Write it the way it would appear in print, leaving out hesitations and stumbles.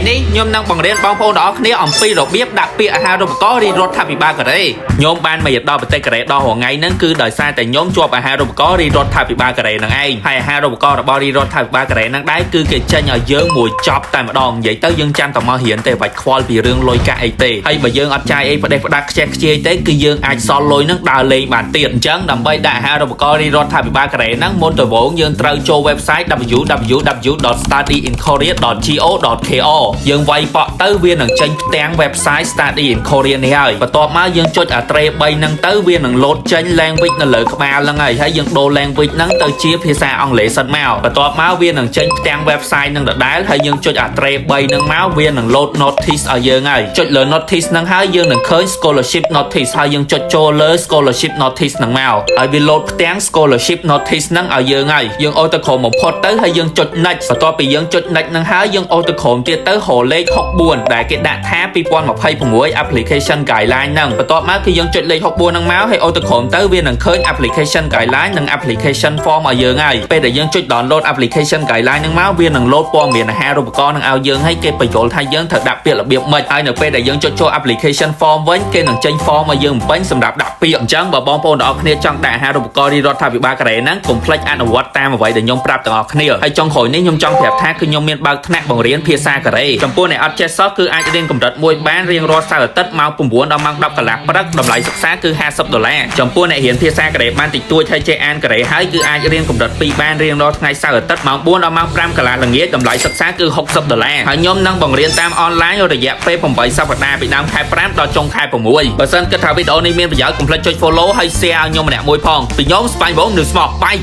នេះខ្ញុំនឹងបង្រៀនបងប្អូនទាំងអស់គ្នាអំពីរបៀបដាក់ពាក្យអាហារូបករណ៍រដ្ឋាភិបាលកូរ៉េខ្ញុំបានមកដល់ប្រទេសកូរ៉េដល់រថ្ងៃហ្នឹងគឺដោយសារតែខ្ញុំជាប់អាហារូបករណ៍រដ្ឋាភិបាលកូរ៉េហ្នឹងឯងហើយអាហារូបករណ៍របស់រដ្ឋាភិបាលកូរ៉េហ្នឹងដែរគឺគេចេញឲ្យយើងមួយចប់តែម្ដងនិយាយទៅយើងចាំតែមករៀនទេបាច់ខ្វល់ពីរឿងលុយកាក់អីទេហើយបើយើងអត់ចាយអីផ្ដេសផ្ដាស់ខ្ជះខ្ជាយទេគឺយើងអាចសល់លុយហ្នឹងដើរលេងបានទៀតអញ្ចឹងដើម្បីដាក់អាហារូបករណ៍រដ្ឋាភិបាលកូរ៉េហ្នឹងមុនដំបូងយើងត្រូវចូល website www.studyinkorea.go.kr យើងវាយប៉ក់ទៅវានឹងចេញផ្ទាំង website Study in Korea នេះហើយបន្ទាប់មកយើងចុចអាត្រេ3ហ្នឹងទៅវានឹង load ចេញ language នៅលើក្បាលហ្នឹងហើយយើងដូរ language ហ្នឹងទៅជាភាសាអង់គ្លេសសិនមកបន្ទាប់មកវានឹងចេញផ្ទាំង website ហ្នឹងដដែលហើយយើងចុចអាត្រេ3ហ្នឹងមកវានឹង load notice ឲ្យយើងហើយចុចលើ notice ហ្នឹងហើយយើងនឹងឃើញ scholarship notice ហើយយើងចុចចូលលើ scholarship notice ហ្នឹងមកហើយវា load ផ្ទាំង scholarship notice ហ្នឹងឲ្យយើងហើយយើងអូទៅក្រោមបំផុតទៅហើយយើងចុច next បន្ទាប់ពីយើងចុច next ហ្នឹងហើយយើងអូទៅក្រោមទៀតទៅរកលេខ64ដែលគេដាក់ថា2026 application guideline ហ្នឹងបន្ទាប់មកគឺយើងចុចលេខ64ហ្នឹងមកហើយអូទៅក្រោមទៅវានឹងឃើញ application guideline និង application form ឲ្យយើងហើយពេលដែលយើងចុច download application guideline ហ្នឹងមកវានឹង load ព័ត៌មានអាហារូបករណ៍ហ្នឹងឲ្យយើងហើយគេបញ្យល់ថាយើងត្រូវដាក់ពាក្យរបៀបម៉េចហើយនៅពេលដែលយើងចុចចូល application form វិញគេនឹងចេញ form ឲ្យយើងបំពេញសម្រាប់ដាក់ពាក្យអញ្ចឹងបើបងប្អូនទាំងអស់គ្នាចង់ដាក់អាហារូបករណ៍រដ្ឋាភិបាលកូរ៉េហ្នឹងកុំភ្លេចអនុវត្តតាមអ្វីដែលខ្ញុំប្រាប់ទាំងអស់គ្នាហើយចុងក្រោយនេះខ្ញុំចង់ប្រាប់ថាគឺខ្ញុំមានបើកថ្នាក់បង្រៀនភាសាកូរ៉េចំពោះអ្នកអត់ចេះសោះគឺអាចរៀនកម្រិត1បានរៀងរាល់សៅរ៍អាទិត្យម៉ោង9ដល់ម៉ោង10កន្លះព្រឹកតម្លៃសិក្សាគឺ$50ចំពោះអ្នករៀនភាសាកូរ៉េបានតិចតួចហើយចេះអានកូរ៉េហើយគឺអាចរៀនកម្រិត2បានរៀងរាល់ថ្ងៃសៅរ៍អាទិត្យម៉ោង4ដល់ម៉ោង5កន្លះល្ងាចតម្លៃសិក្សាគឺ$60ហើយខ្ញុំនឹងបង្រៀនតាមអនឡាញរយៈពេល8សប្តាហ៍ពីដើមខែ5ដល់ចុងខែ6បើសិនគិតថាវីដេអូនេះមានប្រយោជន៍កុំភ្លេចចុច follow ហើយ share ឲ្យខ្ញុំម្នាក់មួយផងពីខ្ញុំស្ប៉ាញ់បងនៅស្មោះបាយ